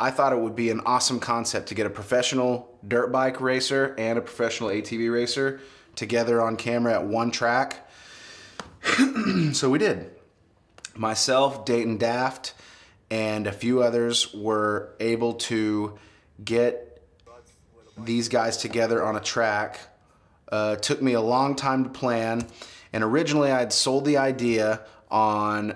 I thought it would be an awesome concept to get a professional dirt bike racer and a professional ATV racer together on camera at one track. So we did. Myself, Dayton Daft, and a few others were able to get these guys together on a track. Took me a long time to plan, and originally I'd sold the idea on,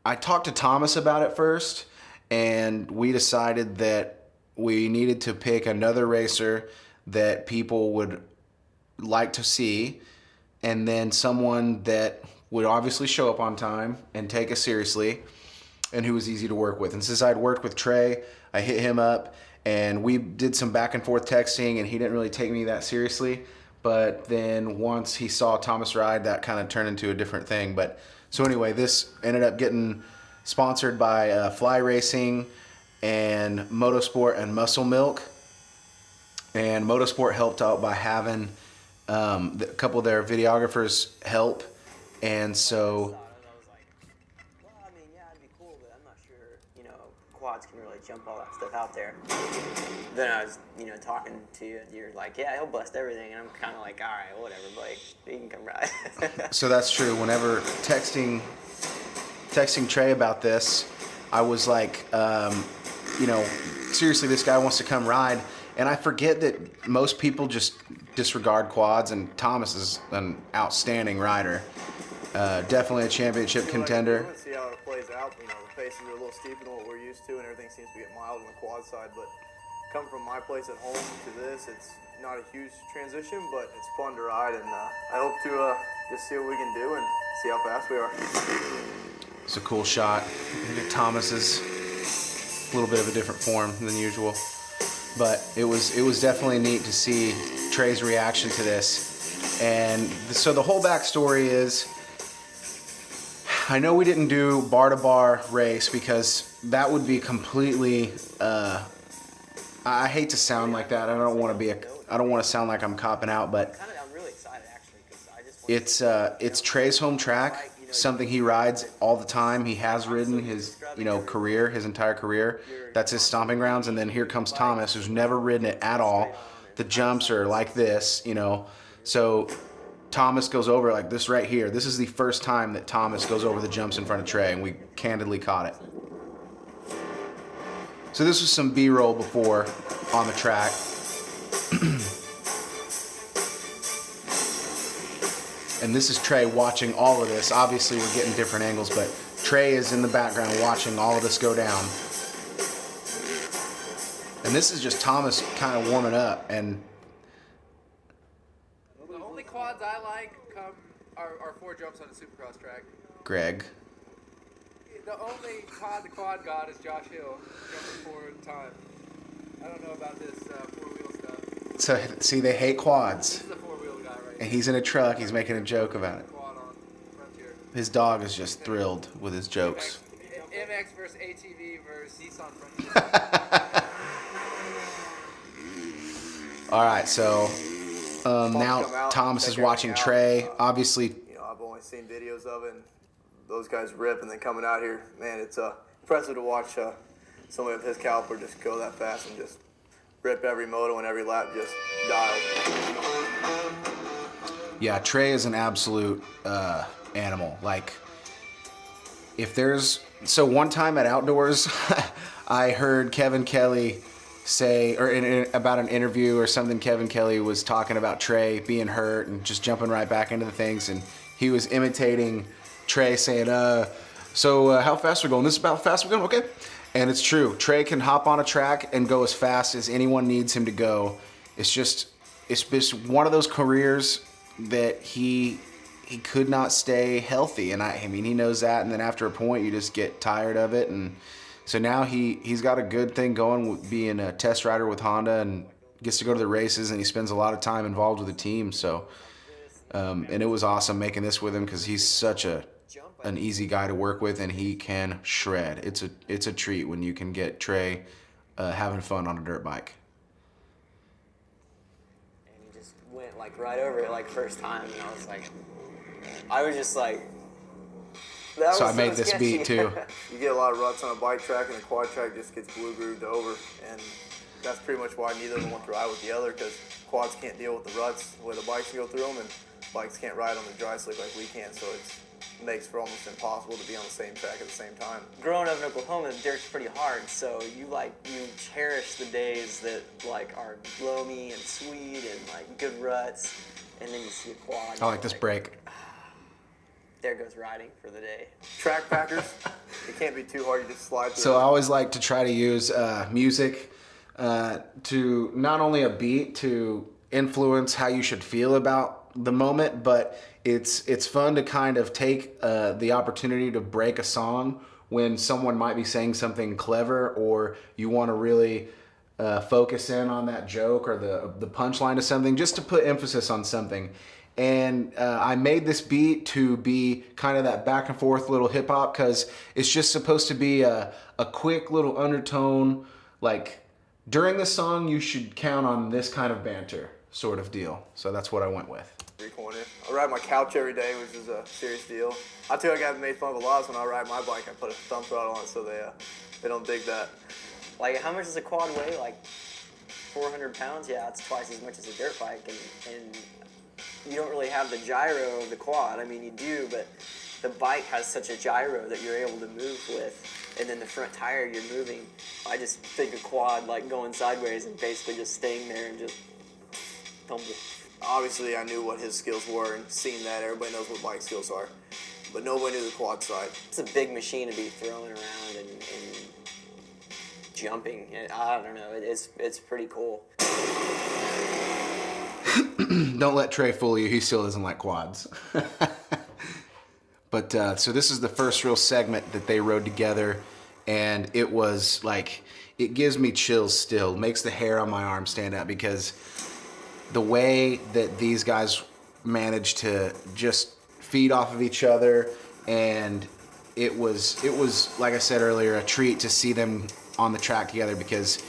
I talked to Thomas about it first, and we decided that we needed to pick another racer that people would like to see, and then someone that would obviously show up on time and take us seriously, and who was easy to work with. And since I'd worked with Trey, I hit him up, and we did some back and forth texting, and he didn't really take me that seriously. But then once he saw Thomas ride, that kind of turned into a different thing. But so anyway, this ended up getting sponsored by Fly Racing and Motorsport and Muscle Milk. And Motorsport helped out by having a couple of their videographers help. And so quads can really jump all that stuff out there. Then I was, talking to you, and you're like, yeah, he'll bust everything, and I'm kind of like, all right, whatever, Blake, you can come ride. So that's true. Whenever texting Trey about this, I was like, seriously, this guy wants to come ride, and I forget that most people just disregard quads, and Thomas is an outstanding rider. Definitely a championship contender. Let's see how it plays out. The paces are a little steeper than what we're used to, and everything seems to get mild on the quad side. But coming from my place at home to this, it's not a huge transition, but it's fun to ride, and I hope to just see what we can do and see how fast we are. It's a cool shot. Thomas is a little bit of a different form than usual, but it was definitely neat to see Trey's reaction to this. And so the whole backstory is, I know we didn't do bar-to-bar race because that would be completely, I hate to sound like that. I don't want to sound like I'm copping out, but I'm really excited, actually, because I just it's Trey's home track, something he rides all the time. He has ridden his, career, his entire career. That's his stomping grounds. And then here comes Thomas, who's never ridden it at all. The jumps are like this, so Thomas goes over like this right here. This is the first time that Thomas goes over the jumps in front of Trey, and we candidly caught it. So this was some B-roll before on the track. And this is Trey watching all of this. Obviously we're getting different angles, but Trey is in the background watching all of this go down. And this is just Thomas kind of warming up. And the only quads I like are 4 jumps on a supercross track. Greg. The only quad god is Josh Hill, jumping 4 at a time. I don't know about this 4-wheel stuff. So see, they hate quads. This is a 4-wheel guy right And he's in a truck. He's making a joke about it. Quad on Frontier. His dog is just thrilled with his jokes. MX Vs ATV versus Nissan Frontier. All right, so now Thomas is watching Trey. Obviously, I've only seen videos of it, and those guys rip, and then coming out here, man, it's impressive to watch somebody of his caliber just go that fast and just rip every moto and every lap just dials. yeah, Trey is an absolute animal. Like, if there's... So one time at Outdoors, I heard Kevin Kelly say, or about an interview or something, Kevin Kelly was talking about Trey being hurt and just jumping right back into the things, and he was imitating Trey saying, so how fast we're going? This is about how fast we're going? Okay. And it's true. Trey can hop on a track and go as fast as anyone needs him to go. It's just one of those careers that he could not stay healthy. And I mean, he knows that. And then after a point, you just get tired of it. And so now he's got a good thing going with being a test rider with Honda and gets to go to the races, and he spends a lot of time involved with the team. So, and it was awesome making this with him because he's such an easy guy to work with, and he can shred. It's a treat when you can get Trey having fun on a dirt bike. And he just went right over it first time, and I was just like, That So I was made so this sketchy. beat too. You get a lot of ruts on a bike track, and the quad track just gets blue grooved over, and that's pretty much why neither of them want to ride with the other, because quads can't deal with the ruts the way the bikes go through them, and bikes can't ride on the dry slick like we can, so it makes for almost impossible to be on the same track at the same time. Growing up in Oklahoma, dirt's pretty hard, so you cherish the days that like are loamy and sweet and like good ruts, and then you see a quad. I like this break. There goes riding for the day. Track packers, it can't be too hard, you just slide through. So I always like to try to use music to not only a beat to influence how you should feel about the moment, but it's fun to kind of take the opportunity to break a song when someone might be saying something clever, or you want to really focus in on that joke or the punchline of something, just to put emphasis on something. And I made this beat to be kind of that back and forth little hip hop, because it's just supposed to be a quick little undertone. Like during the song, you should count on this kind of banter sort of deal. So that's what I went with. Corner. I ride my couch every day, which is a serious deal. I tell you, I got made fun of a lot when I ride my bike. I put a thumb throttle on it so they don't dig that. Like, how much does a quad weigh? Like 400 pounds? Yeah, it's twice as much as a dirt bike, and you don't really have the gyro of the quad. I mean, you do, but the bike has such a gyro that you're able to move with, and then the front tire you're moving. I just think a quad like going sideways and basically just staying there and just tumble. Obviously, I knew what his skills were, and seeing that, everybody knows what bike skills are, but nobody knew the quad side. It's a big machine to be throwing around and jumping. I don't know. It's pretty cool. Don't let Trey fool you. He still doesn't like quads. But so this is the first real segment that they rode together, and it was like, it gives me chills still. It makes the hair on my arm stand up, because the way that these guys managed to just feed off of each other, and it was like I said earlier, a treat to see them on the track together, because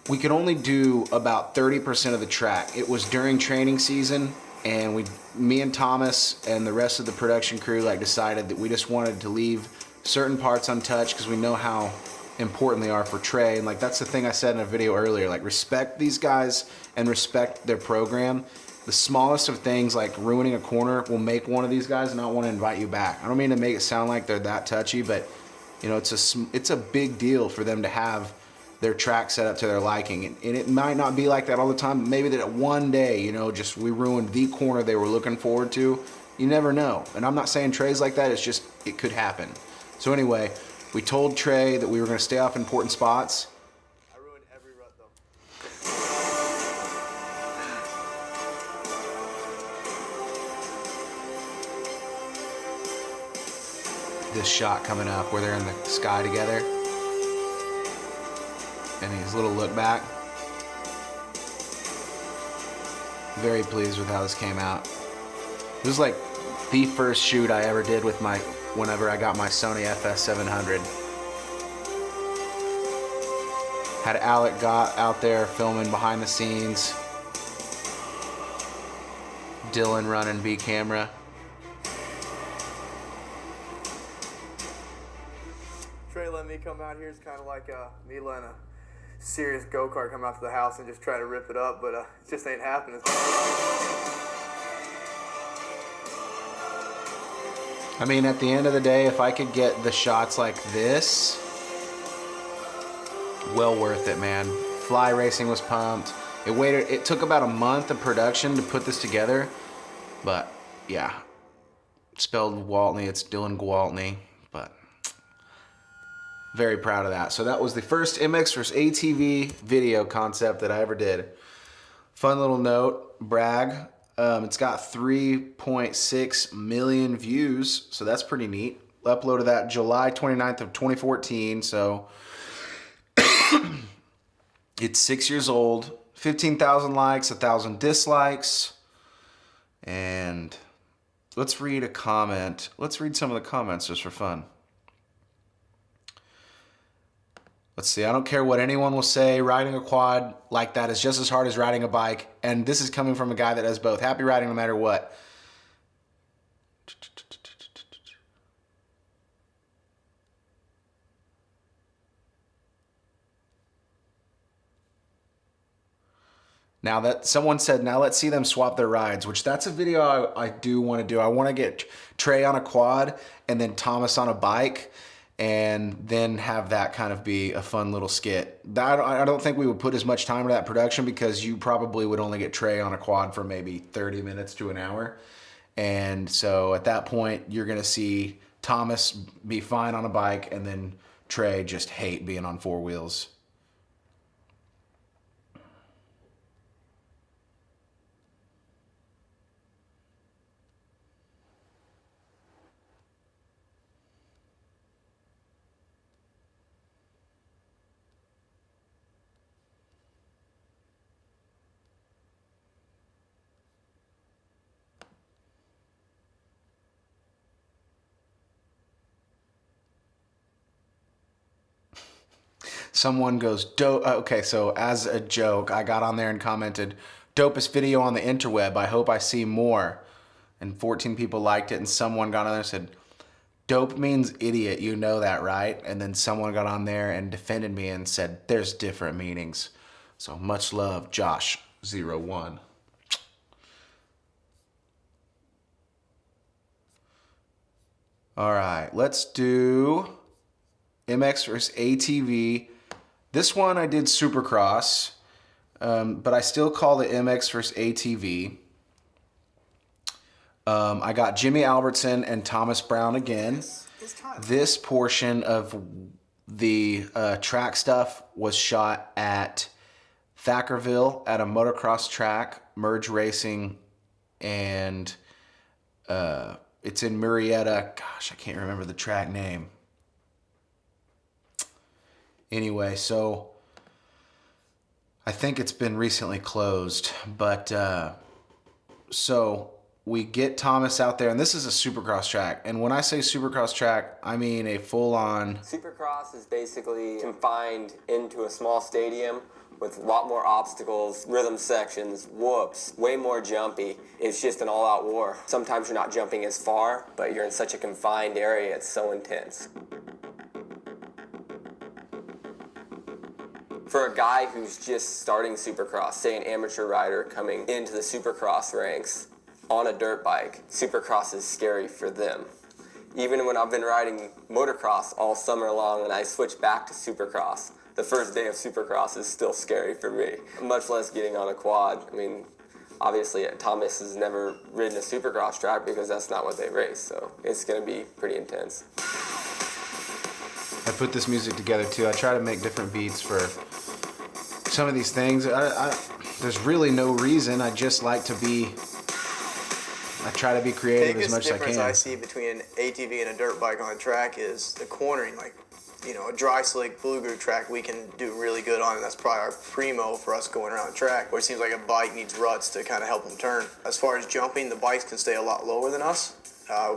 we could only do about 30% of the track. It was during training season, and me and Thomas and the rest of the production crew decided that we just wanted to leave certain parts untouched, because we know how important they are for Trey. And that's the thing I said in a video earlier, respect these guys and respect their program. The smallest of things, like ruining a corner, will make one of these guys not want to invite you back. I don't mean to make it sound like they're that touchy, but it's a big deal for them to have their track set up to their liking. And it might not be like that all the time. Maybe that one day, just we ruined the corner they were looking forward to. You never know. And I'm not saying Trey's like that. It's just, it could happen. So anyway, we told Trey that we were going to stay off important spots. I ruined every rut, though. This shot coming up where they're in the sky together, and his little look back. Very pleased with how this came out. This is like the first shoot I ever did with whenever I got my Sony FS700. Had Alec got out there filming behind the scenes. Dylan running B camera. Trey letting me come out here is kind of like me letting a serious go-kart come out to the house and just try to rip it up, but it just ain't happening. I mean, at the end of the day, if I could get the shots like this, well worth it, man. Fly Racing was pumped. It took about a month of production to put this together, but yeah, spelled Gwaltney, it's Dylan Gwaltney, but very proud of that. So that was the first MX Vs ATV video concept that I ever did. Fun little note, brag. It's got 3.6 million views, so that's pretty neat. Uploaded that July 29th of 2014, so it's 6 years old. 15,000 likes, 1,000 dislikes, and let's read a comment. Let's read some of the comments just for fun. Let's see, I don't care what anyone will say, riding a quad like that is just as hard as riding a bike, and this is coming from a guy that does both. Happy riding no matter what. Now that someone said, now let's see them swap their rides, which that's a video I do want to do. I want to get Trey on a quad and then Thomas on a bike, and then have that kind of be a fun little skit. I don't think we would put as much time into that production, because you probably would only get Trey on a quad for maybe 30 minutes to an hour. And so at that point, you're going to see Thomas be fine on a bike, and then Trey just hate being on four wheels. Someone goes, dope. Okay, so as a joke, I got on there and commented, dopest video on the interweb. I hope I see more. And 14 people liked it, and someone got on there and said, dope means idiot, you know that, right? And then someone got on there and defended me and said, there's different meanings. So much love, Josh01. All right, let's do MX Vs ATV. This one I did Supercross, but I still call it MX Vs ATV. I got Jimmy Albertson and Thomas Brown again. This portion of the track stuff was shot at Thackerville at a motocross track, Merge Racing, and it's in Murrieta. Gosh, I can't remember the track name. Anyway, so I think it's been recently closed, but so we get Thomas out there, and this is a Supercross track. And when I say Supercross track, I mean a full-on... Supercross is basically confined into a small stadium with a lot more obstacles, rhythm sections, whoops, way more jumpy. It's just an all-out war. Sometimes you're not jumping as far, but you're in such a confined area, it's so intense. For a guy who's just starting Supercross, say an amateur rider coming into the Supercross ranks on a dirt bike, Supercross is scary for them. Even when I've been riding motocross all summer long and I switch back to Supercross, the first day of Supercross is still scary for me, much less getting on a quad. I mean, obviously Thomas has never ridden a Supercross track because that's not what they race, so it's going to be pretty intense. I put this music together too. I try to make different beats for some of these things. There's really no reason. I just like to be... I try to be creative as much as I can. The biggest difference I see between an ATV and a dirt bike on a track is the cornering. Like, you know, a dry slick blue groove track we can do really good on, and that's probably our primo for us going around the track, where it seems like a bike needs ruts to kind of help them turn. As far as jumping, the bikes can stay a lot lower than us,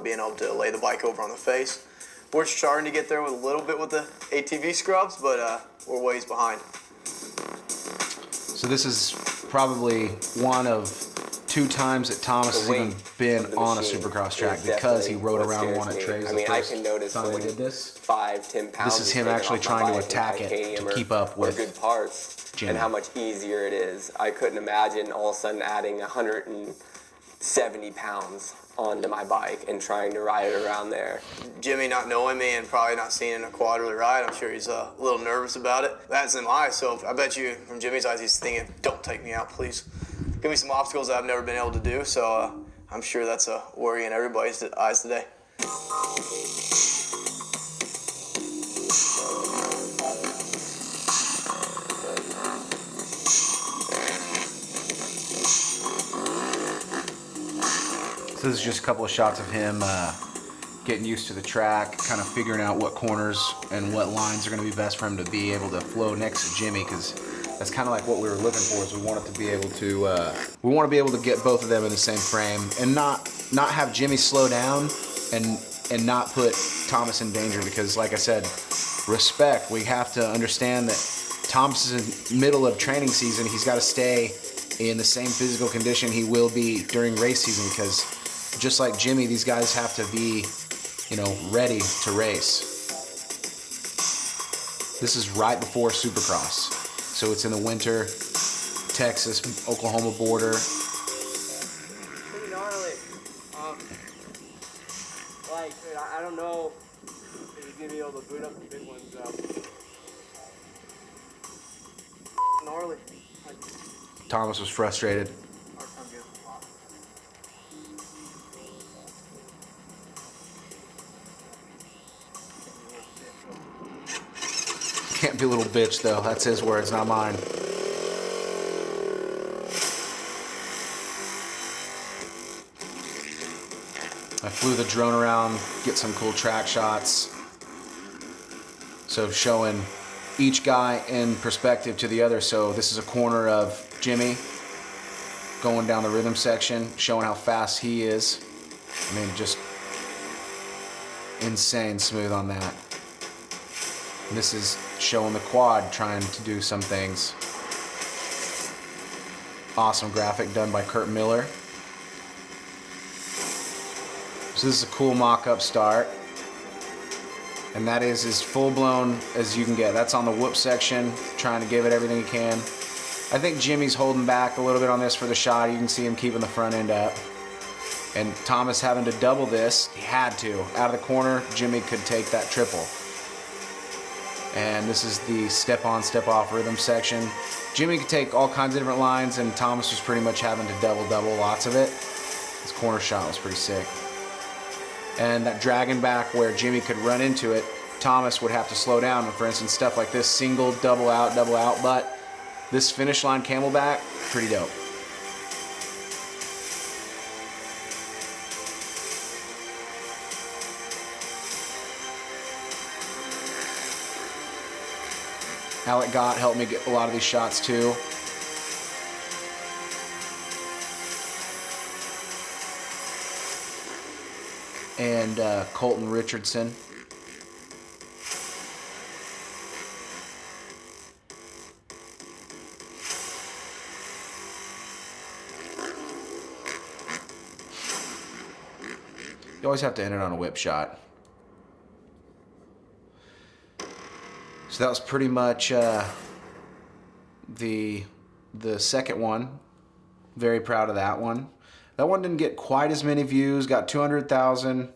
being able to lay the bike over on the face. We're starting to get there with a little bit with the ATV scrubs, but we're ways behind. So this is probably one of 2 times that Thomas has even been on a Supercross track, because he rode around one at Trey's. I mean, I can notice time we when did this. 5-10 pounds. This is him actually trying to attack it to keep up with good parts, Jimmy. and how much easier it is. I couldn't imagine all of a sudden adding 170 pounds onto my bike and trying to ride it around there. Jimmy, not knowing me and probably not seeing a quad really ride, I'm sure he's a little nervous about it. That's in my eyes, so I bet you from Jimmy's eyes he's thinking, don't take me out, please. Give me some obstacles that I've never been able to do, so I'm sure that's a worry in everybody's eyes today. So this is just a couple of shots of him getting used to the track, kind of figuring out what corners and what lines are going to be best for him to be able to flow next to Jimmy, because that's kind of like what we were looking for. Is we want it to be able to get both of them in the same frame and not have Jimmy slow down and not put Thomas in danger, because like I said, respect. We have to understand that Thomas is in the middle of training season. He's got to stay in the same physical condition he will be during race season, because just like Jimmy, these guys have to be, ready to race. This is right before Supercross, so it's in the winter. Texas-Oklahoma border. Pretty gnarly. Like, I don't know if he's gonna be able to boot up the big ones though. Gnarly. Like, Thomas was frustrated. Hard time getting the pop. Can't be a little bitch though. That's his words, not mine. I flew the drone around, get some cool track shots. So showing each guy in perspective to the other. So this is a corner of Jimmy going down the rhythm section, showing how fast he is. I mean, just insane smooth on that. And this is showing the quad trying to do some things. Awesome graphic done by Kurt Miller. So this is a cool mock-up start. And that is as full-blown as you can get. That's on the whoop section, trying to give it everything he can. I think Jimmy's holding back a little bit on this for the shot. You can see him keeping the front end up. And Thomas having to double this, he had to. Out of the corner, Jimmy could take that triple. And this is the step-on, step-off rhythm section. Jimmy could take all kinds of different lines, and Thomas was pretty much having to double lots of it. His corner shot was pretty sick. And that dragging back where Jimmy could run into it, Thomas would have to slow down. And for instance, stuff like this, single, double out, but this finish line camelback, pretty dope. Alec Gott helped me get a lot of these shots too. And Colton Richardson. You always have to end it on a whip shot. So that was pretty much the second one. Very proud of that one. That one didn't get quite as many views. Got 200,000.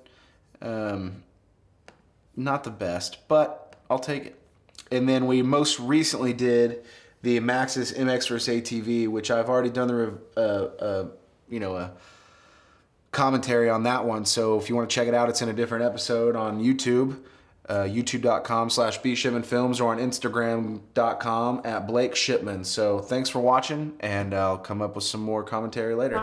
Not the best, but I'll take it. And then we most recently did the Maxxis MX Vs ATV, which I've already done the a commentary on that one. So if you want to check it out, it's in a different episode on YouTube. YouTube.com/bshipmanfilms or on Instagram.com @Blake Shipman. So thanks for watching, and I'll come up with some more commentary later.